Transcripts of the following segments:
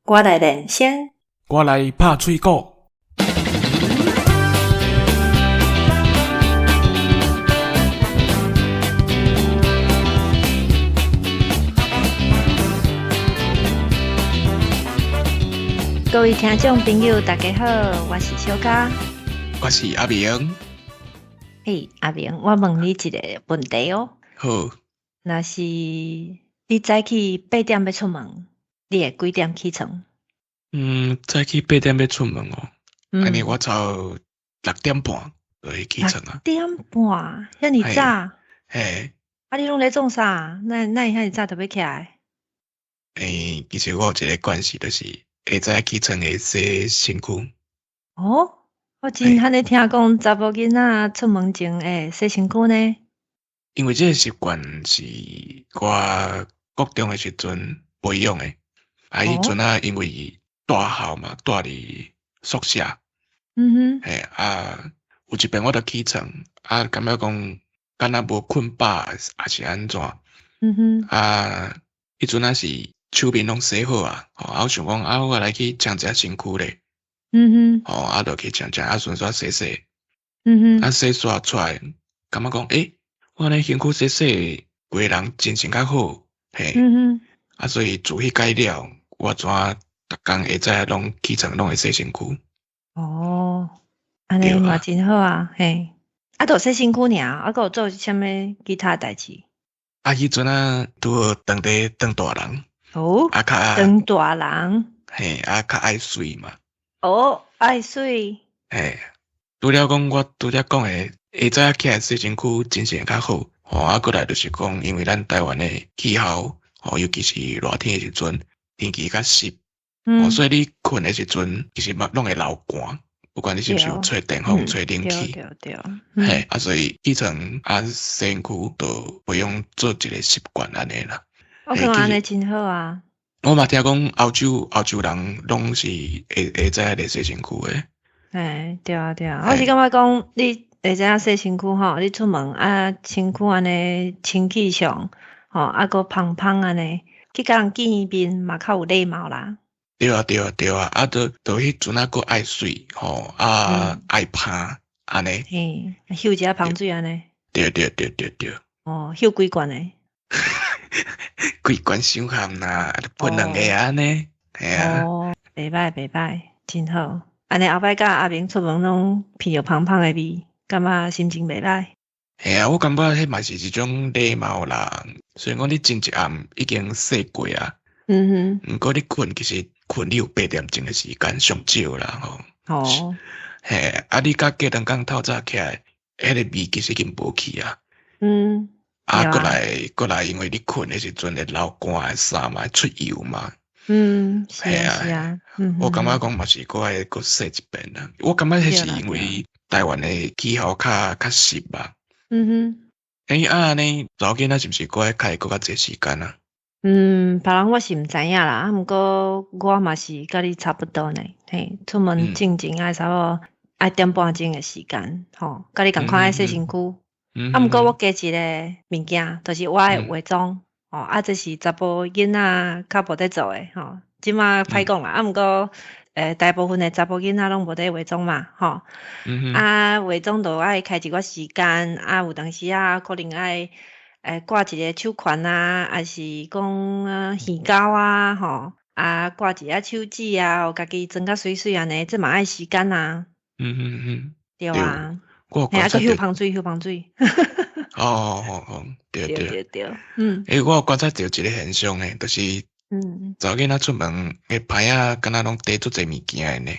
我来练先，我来拍喙鼓。各位听众朋友，大家好，我是小嘉，我是阿明。嘿，阿明，我问你一个问题哦。好，若是你早起8点要出门，你会几点起床？早起8点要出门哦。安尼我6点半就会起床啊。6点半，遐尼早？嘿，啊，你拢咧做啥？那会遐尼早就要起来？其实我有一个惯势，就是会早起床会洗身躯。哦，我真罕咧听讲查某囡仔出门前会洗身躯呢。因为这个习惯是我国中的时阵培养的。迄阵啊，因为住校嘛，住伫宿舍。有一遍我就起床，感觉讲敢若无困饱，还是安怎？迄阵啊是手面拢洗好啊，我想讲我来去冲一下身躯咧。就去冲，顺续洗洗。洗刷出来，感觉讲我安尼身躯洗洗，规个人精神较好。嘿，所以自迄改了，我怎逐工下早拢起床拢会洗身躯。哦，安尼嘛真好啊，嘿。就洗身躯尔，还有做啥物其他代志？迄阵啊，拄好当大人。当大人。嘿，较爱水嘛。爱水。嘿，除了讲我拄则讲的，下早起来洗身躯，精神较好。过来就是讲，因为咱台湾的气候，尤其是热天的时阵，天气较湿。所以你困的时阵，其实拢会流汗。不管你是不是有吹电风、吹冷气，嘿，所以起床洗身躯就培养做一个习惯安尼啦。我感觉安尼真好啊。我嘛听讲欧洲人拢是会知影咧洗身躯诶。对啊。我是感觉讲你会知影洗身躯吼，你出门身躯安尼清气上个芳芳安尼，去甲人见面嘛较有礼貌啦。对啊，就迄阵个爱水爱拍安尼。嗅一下香水安尼。对。嗅几罐诶？几罐伤咸啦，喷2个安尼。嘿啊。袂歹，真好。安尼后摆甲阿明出门拢闻着芳芳诶味，感觉心情袂歹。嘿啊，我感觉迄嘛是一种礼貌啦。虽然讲你前一暗已经洗过啊。毋过你困其实困你有8点钟的时间上少啦吼。嘿，你甲隔两工透早起来，迄个味其实已经无去啊。过来，因为你困的时阵会流汗的衫嘛，出油嘛。是啊。我感觉讲嘛是过来洗一遍啦。我感觉迄是因为台湾的气候较湿吧。安尼查某囡仔是毋是过来开较济时间啊？别人我是毋知影啦，毋过我嘛是甲你差不多呢。嘿，出门进前差不多1点半钟的时间，甲你共款爱洗身躯。毋过我加一个物件，就是我爱化妆。这是查甫囡仔较无得做诶，即马歹讲啦。毋过大部分的查甫囡仔拢无得化妆嘛，化妆就爱开一寡时间，有当时可能爱挂一个手环还是讲耳膏挂一下手指互家己装甲水水安尼，这嘛爱时间啊。对啊。还个嗅香水。对。我有观察到一个现象呢，就是查某囡仔出门的牌敢若拢带足侪物件的呢。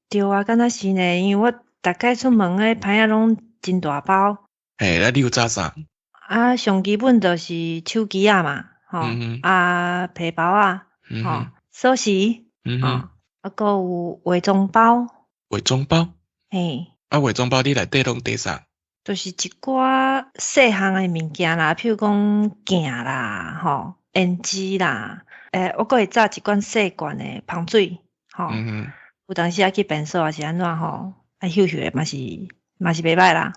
对啊，敢若是呢，因为我逐摆出门的牌拢真大包。那你有揸啥？上基本就是手机嘛，皮包锁匙，还有化妆包。化妆包？嘿。化妆包你内底拢带啥？就是一寡细项的物件啦，譬如讲镜啦，胭脂啦，我阁会炸一罐细罐的香水，有当时去便所还是安怎爱嗅的嘛是袂歹啦，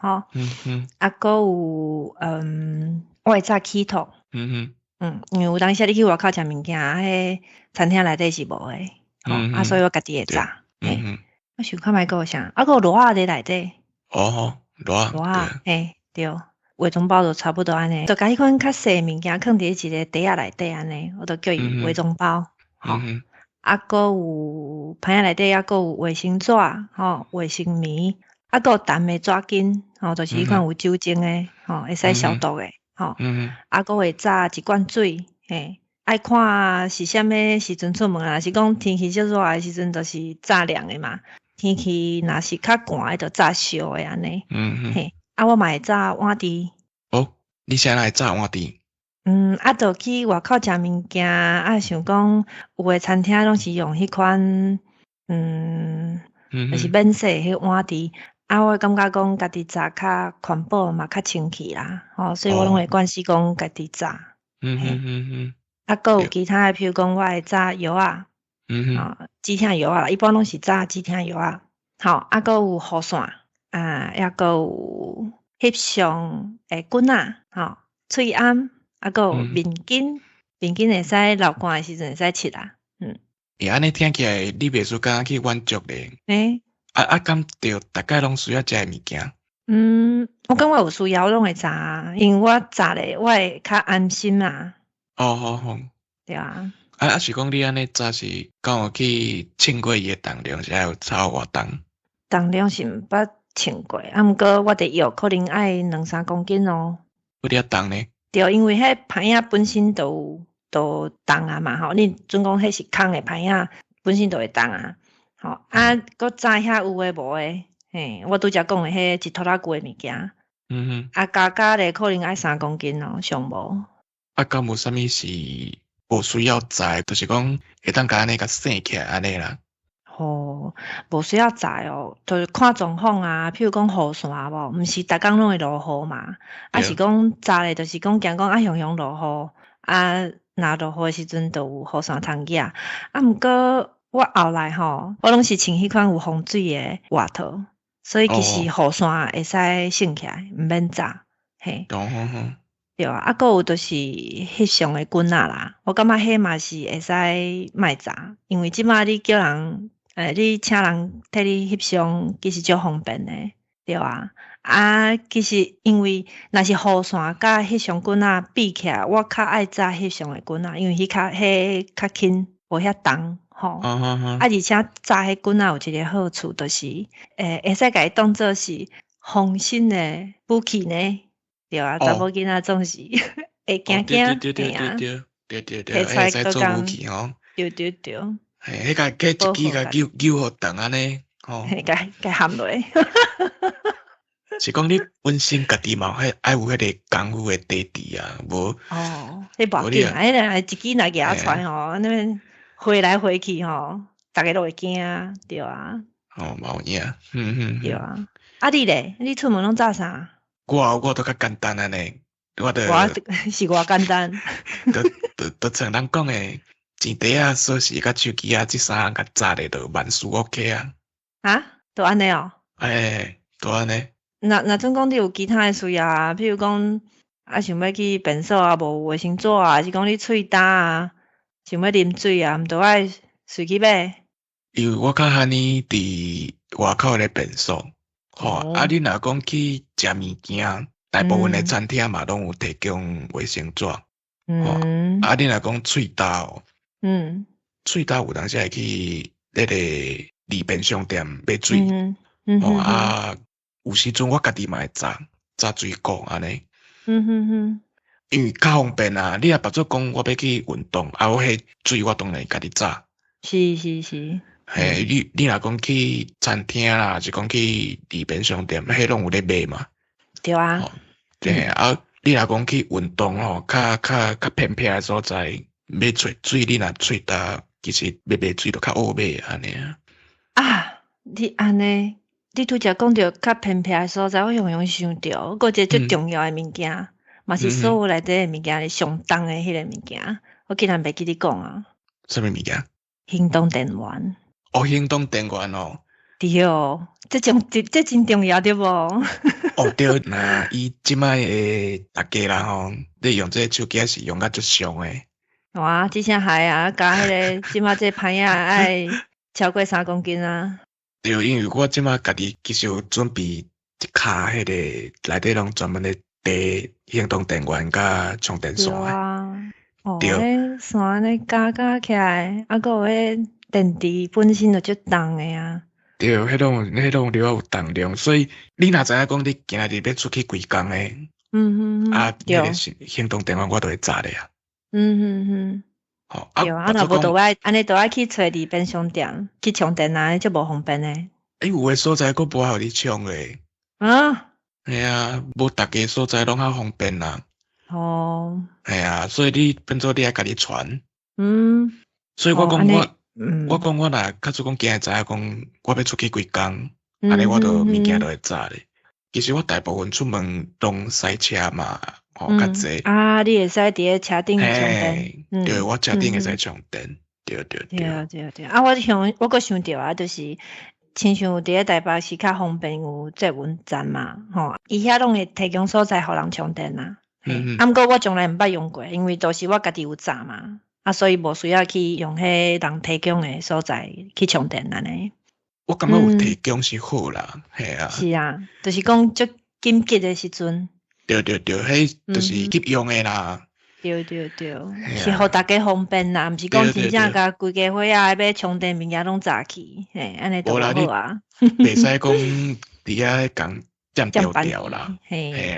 阁有我会炸起头。因为有当时你去外口食物件，迄餐厅内底是无诶，所以我家己会炸。我想看卖个有啥，还有螺仔伫内底。螺仔，对，话中包就差不多安尼，就甲迄款较细物件放伫一个袋仔内底安尼，我就叫伊话中包。还有盘仔内底，还有卫生纸，卫生棉，还有淡的纸巾，就是迄款有酒精的，会使消毒的，还会炸一罐水，爱看是啥物时阵出门啊，是讲天气较热的时阵，就是炸凉的嘛。天气若是较寒的，就炸烧的安尼。我嘛会炸碗箸。你啥会炸碗箸？就去外口食物件，想讲有诶餐厅拢是用迄款，就是免洗迄碗箸。我感觉讲家己炸较环保嘛，较清气啦。所以我拢会惯势讲家己炸。还有其他诶，譬如讲我会炸药仔，指挺药仔啦，一般拢是炸指挺药仔。还有雨伞，还有翕相诶棍仔，喙暗。还有面巾，面巾会使流汗的时阵会使拭啦。安尼听起来你袂输敢去远足咧？敢着大概拢需要食的物件？我感觉有需要，我拢会炸，因为我炸咧，我会较安心啦。好。对啊。是讲你安尼炸是敢有去称过伊的重量，是有差偌重？重量是毋捌称过，毋过我的药可能爱2-3公斤哦。有点重呢？对，因为迄盘仔本身都重啊嘛，你准讲迄是空的盘仔，本身都会重啊。搁炸遐有诶无诶，我拄则讲诶迄一拖拉骨诶物件。加咧可能爱3公斤哦，上无。敢无啥物是无需要炸，就是讲会当甲安尼甲生起来安尼啦。无需要炸哦，就是看状况啊。譬如讲雨伞无，毋是逐工拢会落雨嘛。是讲炸咧，就是讲惊讲雄雄落雨，若落雨诶时阵，就有雨伞通举。毋过我后来我拢是穿迄款有防水诶外套，所以其实雨伞会使升起来，毋免炸。对啊，还有就是翕相诶棍仔啦，我感觉迄嘛是会使卖炸，因为即摆你叫人。你请人替你翕相，其实足方便诶，对啊。其实因为若是雨伞甲翕相棍仔比起来，我较爱炸翕相诶棍仔，因为迄较轻，无遐重，而且炸迄棍仔有一个好处，就是会使甲伊当做是防身诶武器呢，对啊。查某囝仔总是会惊，对，会使做武器对。迄个一支甲揪互长安尼，甲含落。是讲你本身家己嘛，爱有迄个功夫的底子啊，无。迄无紧啊，迄一支若举出安尼飞来飞去逐个都会惊，对啊。嘛有影，对啊。你咧？你出门拢炸啥？我都较简单安尼，是偌简单。都像人讲诶。钱袋啊、锁匙甲手机啊，即3项甲炸咧，就万事 OK 啊。都安尼哦。都安尼。若总讲你有其他诶需要啊，譬如讲想要去便所啊，无卫生纸啊，还是讲你喙焦啊，想要啉水啊，毋着爱随去买。因为我较罕呢伫外口咧便所，你若讲去食物件，大部分诶餐厅嘛拢有提供卫生纸。你若讲喙焦。喙焦有当时会去迄个利便商店买水，有时阵我家己嘛会炸水果安尼。因为较方便啊！你若别做讲我要去运动，我迄水我当然家己炸。是。你若讲去餐厅啦，是讲去利便商店，迄拢有咧卖嘛。对啊。你若讲去运动较偏僻诶所在。要找水，你若喙焦，其实要买水就较好买安尼你安尼，你拄则讲着较偏僻诶所在，我想想着，个一个最重要诶物件，嘛是所有内底诶物件里上重诶迄个物件，我竟然袂记你讲啊。什么物件？行动电源。行动电源哦。对，这真重要对无？哦对，那伊即摆诶大家啦吼，你用这个手机是用甲足凶诶。哇，这下害啊！加迄个即马这牌啊，爱超过3公斤啊！对，因为我即摆家己其实有准备一卡迄个内底拢专门咧带行动电源甲充电线诶。啊，对，迄线咧加起来，啊，个迄电池本身就足重诶啊。对，迄种了有重量，所以你若知影讲你今日要出去规工诶，迄个行动电源我都会炸咧啊。吼，对啊，若无就爱安尼就爱去找里边商店去充电啊，就无方便诶。有诶所在佫无互你充诶。啊？系啊，无逐个所在拢较方便啦。哦。系啊，所以你变做你爱家己传。所以我讲我若假使讲今日知影讲我要出去规工，安尼我就物件就会炸咧。其实我大部分出门拢塞车嘛，吼较济。啊，你会使伫咧车顶充电。对，我车顶会使充电。对。啊，我佫想着啊，就是亲像伫咧台北是较方便有捷运站嘛，吼，伊遐拢会提供所在互人充电啊。啊，毋过我从来毋捌用过，因为都是我家己有炸嘛，啊，所以无需要去用迄人提供诶所在去充电安尼。我感觉有提供是好啦，系啊。是啊，就是讲足紧急诶时阵。对，迄就是急用诶啦。对，是互大家方便啦，毋是讲真正甲规家伙仔要充电物件拢炸去，嘿，安尼都无好啊。袂使讲伫遐共占掉啦。嘿，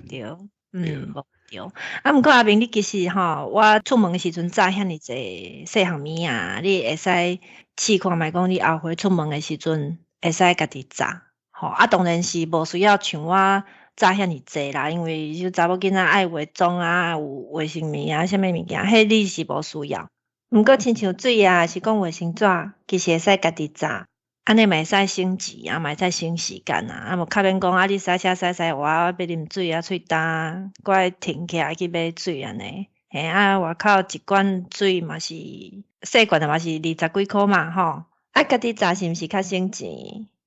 对。无对。啊，毋过阿明，你其实吼，我出门诶时阵炸遐尼济细项物啊，你会使试看觅讲你后回出门诶时阵会使家己炸，吼。啊，当然是无需要像我炸遐尼济啦，因为就查某囡仔爱化妆啊，有卫生棉啊，啥物物件，迄你是无需要。毋过亲像水啊，是讲卫生纸，其实会使家己炸。安尼嘛会使省钱啊，嘛会使省时间啊，啊无较免讲啊，你洗车我要啉水啊，喙干，搁爱停起来去买水安尼。嘿啊，外口一罐水嘛是细罐的嘛是20几箍嘛吼，啊家己炸是毋是较省钱，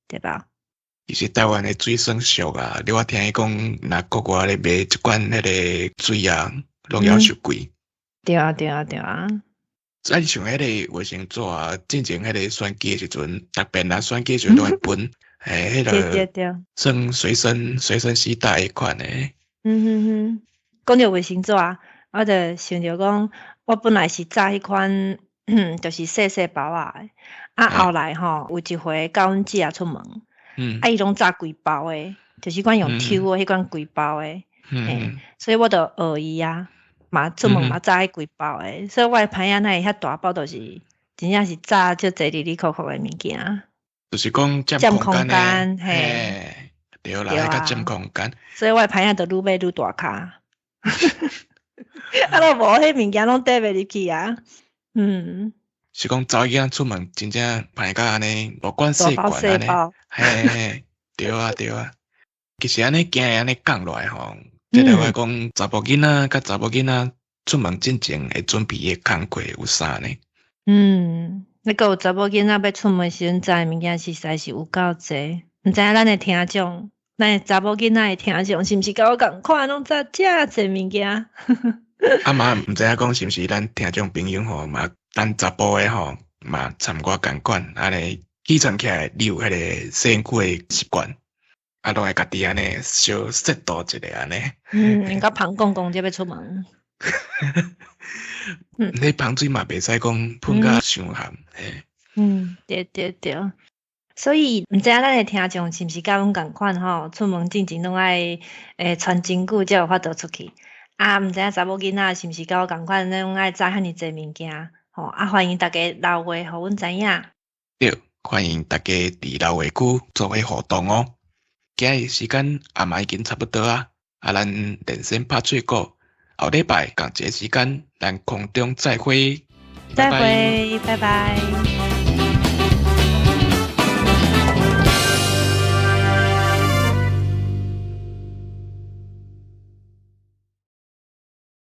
对吧？其实台湾的水算俗啊，你我听伊讲，若国外咧买一罐迄个水啊，拢要收贵。对啊。你像迄个卫生纸啊，之前迄个选机的时阵，特别啦选机时阵拢会分，迄个算随身携带迄款诶。讲到卫生纸啊，我就想着讲，我本来是炸迄款，就是细包啊，后来吼有一回甲阮姐出门，伊拢炸规包诶，就是款用抽诶迄款规包诶，所以我就学伊啊。嘛出门嘛炸迄几包诶，所以我诶牌仔哪会遐大包，就是真正是炸足侪哩哩扣扣诶物件。就是讲占空间嘿，对啦，迄个占空间。所以我诶牌仔就愈买愈大卡，啊，都无迄物件拢缀袂入去啊。是讲早囝出门真正牌甲安尼，无管细罐安尼，嘿，对啊。其实安尼今日安尼讲落来吼。即个我讲查甫囡仔甲查某囡仔出门之前会准备诶工课有啥呢？你个有查某囡仔要出门时阵，载物件实在是有够济。毋知影咱诶听众，咱诶查某囡仔诶听众是毋是甲我共款拢载遮济物件？啊嘛毋知影讲是毋是咱听众朋友吼嘛，咱查甫诶吼嘛参我共款，安尼起床起来你有迄个洗身躯诶习惯。啊，拢会家己安尼小适度一下安尼。应该芳公公才要出门。你芳水嘛袂使讲喷甲伤咸。对。所以毋知影咱诶听众是毋是甲阮共款吼？出门之前拢爱穿真久才有法度出去。啊，毋知影查某囡仔是毋是甲我共款，拢爱载遐尼济物件吼？啊，欢迎大家留话互阮知影。对，欢迎大家伫留话区做伙互动哦。今日时间也嘛已经差不多啊，咱连线拍脆果，后礼拜同一个时间，咱空中再会，拜拜。